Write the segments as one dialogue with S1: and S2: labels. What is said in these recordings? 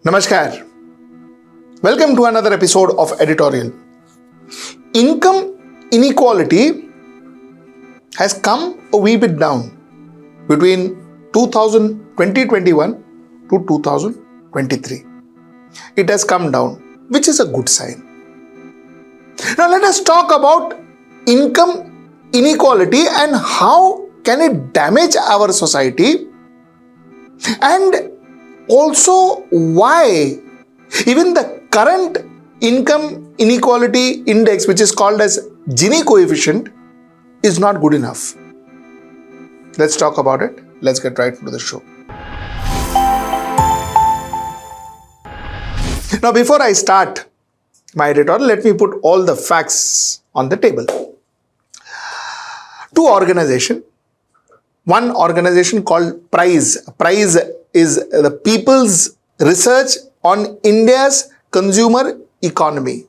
S1: Namaskar. Welcome to another episode of Editorial. Income inequality has come a wee bit down between 2021 to 2023. It has come down, which is a good sign. Now let us talk about income inequality and how can it damage our society, and also why even the current income inequality index, which is called as Gini coefficient, is not good enough. Let's talk about it. Let's get right into the show. Now, before I start my editorial, let me put all the facts on the table. Two organizations. One organization called PRIZE. PRIZE is the People's Research on India's Consumer Economy.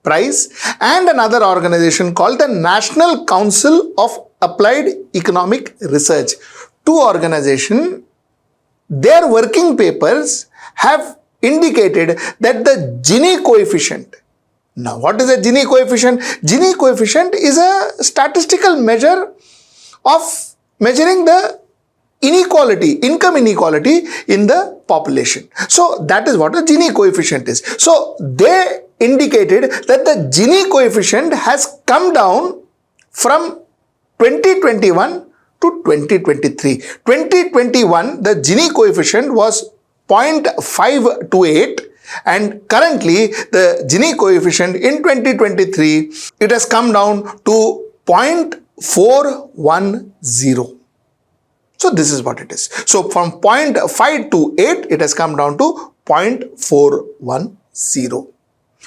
S1: PRIZE. And another organization called the National Council of Applied Economic Research. Two organizations, their working papers have indicated that the Gini coefficient. Now, what is a Gini coefficient? Gini coefficient is a statistical measure of measuring the inequality, income inequality in the population. So that is what a Gini coefficient is. So they indicated that the Gini coefficient has come down from 2021 to 2023. 2021, the Gini coefficient was 0.528, and currently the Gini coefficient in 2023, it has come down to 0.410. So this is what it is. So from 0.528, it has come down to 0.410,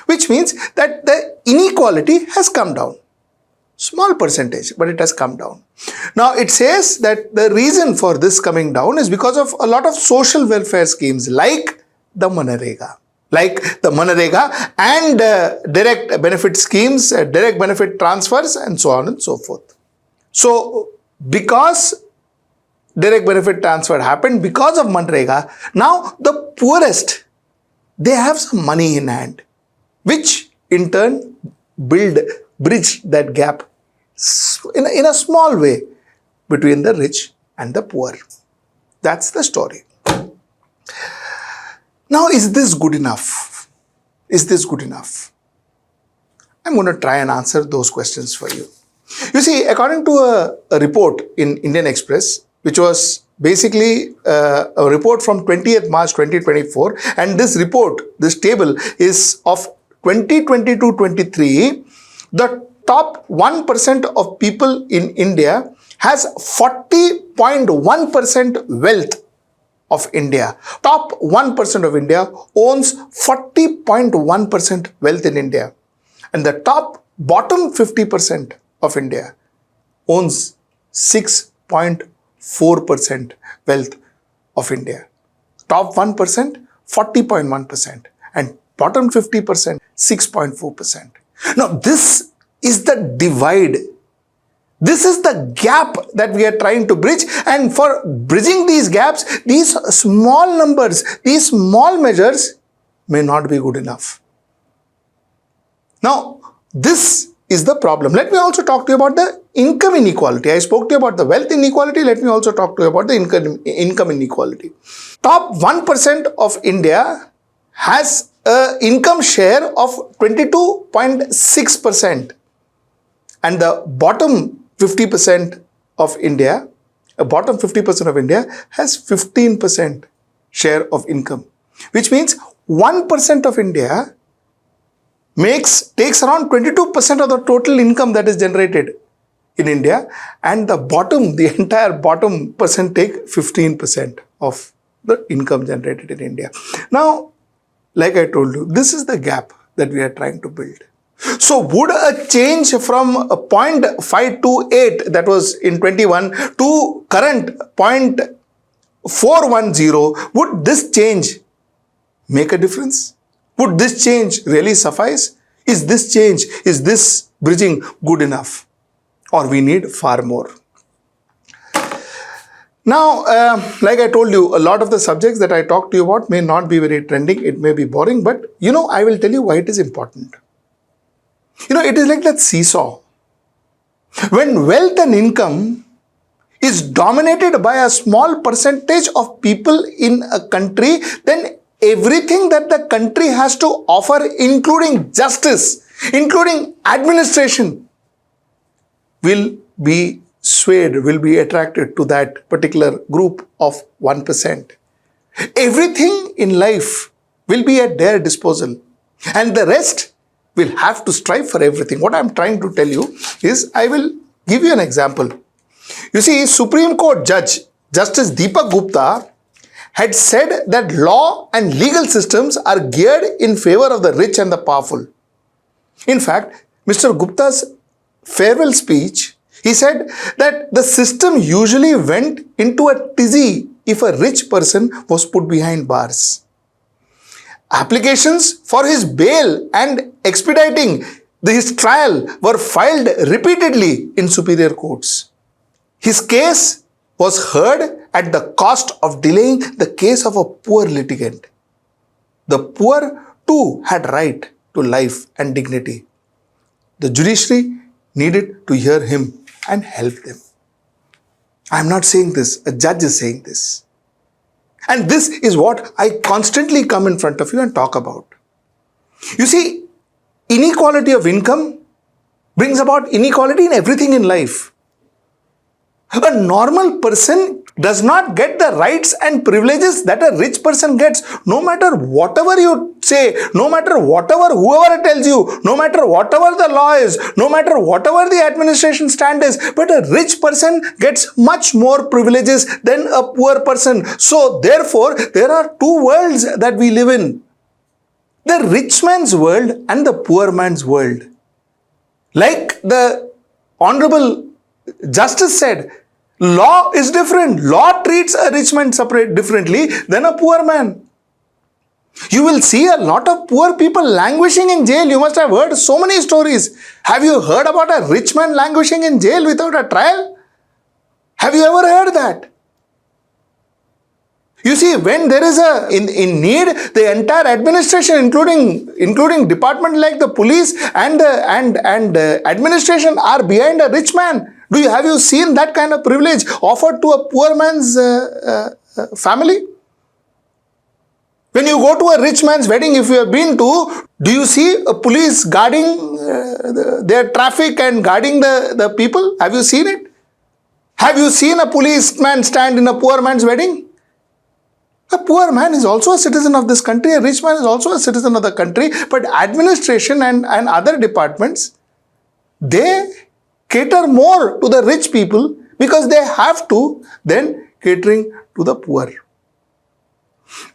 S1: which means that the inequality has come down. Small percentage, but it has come down. Now it says that the reason for this coming down is because of a lot of social welfare schemes like the Manarega. And direct benefit schemes, direct benefit transfers, and so on and so forth. So because direct benefit transfer happened because of Manrega, now the poorest, they have some money in hand, which in turn bridge that gap in a small way between the rich and the poor. That's the story. Now, is this good enough? Is this good enough? I'm going to try and answer those questions for you. You see, according to a report in Indian Express, which was basically a report from 20th March 2024, and this report, this table is of 2022-23, the top 1% of people in India has 40.1% wealth of India. Top 1% of India owns 40.1% wealth in India. And the top bottom 50% of India owns 6.4% wealth of India. Top 1%, 40.1%, and bottom 50%, 6.4%. Now, this is the divide. This is the gap that we are trying to bridge, and for bridging these gaps, these small numbers, these small measures may not be good enough. Now, this is the problem. Let me also talk to you about the income inequality. I spoke to you about the wealth inequality. Let me also talk to you about the income inequality. Top 1% of India has an income share of 22.6%. And the bottom 50% of India, has 15% share of income, which means 1% of India takes around 22% of the total income that is generated in India, and the entire bottom percent take 15% of the income generated in India. Now, like I told you, this is the gap that we are trying to build. So would a change from 0.528 that was in 21 to current 0.410, would this change make a difference? Would this change really suffice? Is this bridging good enough? Or we need far more? Now, like I told you, a lot of the subjects that I talked to you about may not be very trending. It may be boring, but I will tell you why it is important. It is like that seesaw. When wealth and income is dominated by a small percentage of people in a country, then everything that the country has to offer, including justice, including administration, will be swayed, will be attracted to that particular group of 1%. Everything in life will be at their disposal, and the rest will have to strive for everything. What I'm trying to tell you is, I will give you an example. You see, Supreme Court Judge Justice Deepak Gupta had said that law and legal systems are geared in favor of the rich and the powerful. In fact, Mr. Gupta's farewell speech, he said that the system usually went into a tizzy if a rich person was put behind bars. Applications for his bail and expediting his trial were filed repeatedly in superior courts. His case was heard at the cost of delaying the case of a poor litigant. The poor too had right to life and dignity. The judiciary needed to hear him and help them. I am not saying this, a judge is saying this. And this is what I constantly come in front of you and talk about. You see, inequality of income brings about inequality in everything in life. A normal person does not get the rights and privileges that a rich person gets, no matter whatever you say, no matter whatever whoever tells you, no matter whatever the law is, no matter whatever the administration stand is. But a rich person gets much more privileges than a poor person. So therefore, there are two worlds that we live in: the rich man's world and the poor man's world. Like the Honorable Justice said, law is different. Law treats a rich man differently than a poor man. You will see a lot of poor people languishing in jail. You must have heard so many stories. Have you heard about a rich man languishing in jail without a trial? Have you ever heard that? You see, when there is in need, the entire administration, including department like the police and administration, are behind a rich man. Have you seen that kind of privilege offered to a poor man's family? When you go to a rich man's wedding, if you have been to, do you see a police guarding their traffic and guarding the people? Have you seen it? Have you seen a policeman stand in a poor man's wedding? A poor man is also a citizen of this country. A rich man is also a citizen of the country. But administration and other departments, they cater more to the rich people because they have to then catering to the poor.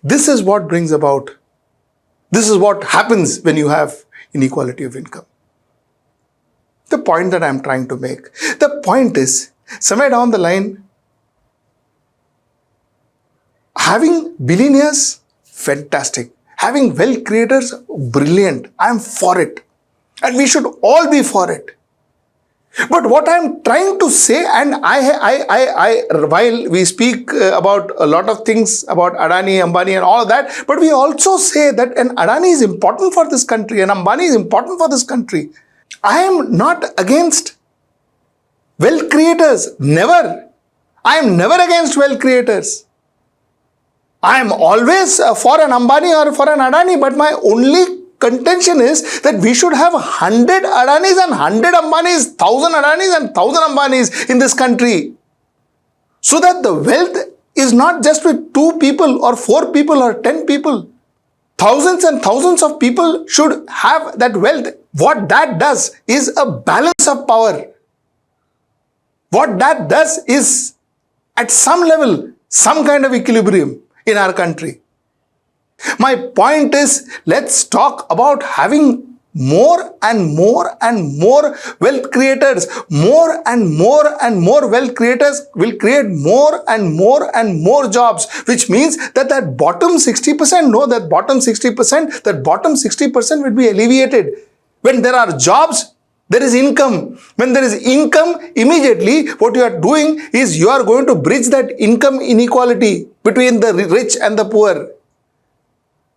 S1: This is what brings about, this is what happens when you have inequality of income. The point that I am trying to make, the point is, somewhere down the line, having billionaires, fantastic. Having wealth creators, brilliant. I am for it. And we should all be for it. But what I am trying to say, and while we speak about a lot of things about Adani, Ambani and all of that, but we also say that an Adani is important for this country, and Ambani is important for this country. I am not against wealth creators. Never. I am never against wealth creators. I am always for an Ambani or for an Adani, but my only contention is that we should have 100 Adanis and 100 Ambanis, 1,000 Adanis and 1,000 Ambanis in this country. So that the wealth is not just with 2 people or 4 people or 10 people. Thousands and thousands of people should have that wealth. What that does is a balance of power. What that does is, at some level, some kind of equilibrium in our country. My point is, let's talk about having more and more and more wealth creators. More and more and more wealth creators will create more and more and more jobs, which means that bottom 60%, that bottom 60% will be alleviated. When there are jobs, There is income. When there is income, immediately what you are doing is you are going to bridge that income inequality between the rich and the poor.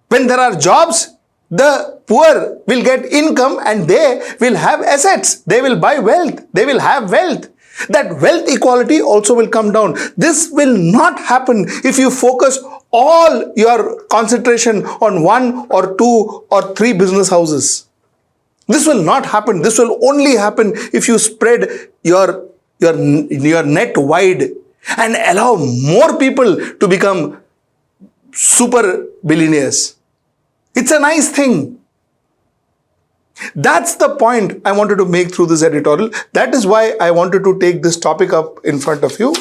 S1: When there are jobs, the poor will get income and they will have assets. They will buy wealth. They will have wealth. That wealth equality also will come down. This will not happen if you focus all your concentration on 1 or 2 or 3 business houses. This will not happen. This will only happen if you spread your net wide and allow more people to become super billionaires. It's a nice thing. That's the point I wanted to make through this editorial. That is why I wanted to take this topic up in front of you.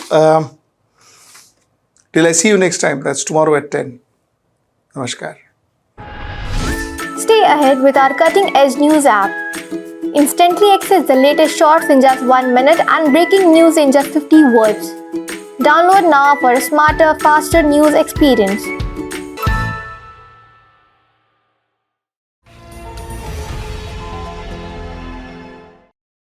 S1: Till I see you next time. That's tomorrow at 10. Namaskar.
S2: Stay ahead with our cutting-edge news app. Instantly access the latest shorts in just 1 minute and breaking news in just 50 words. Download now for a smarter, faster news experience.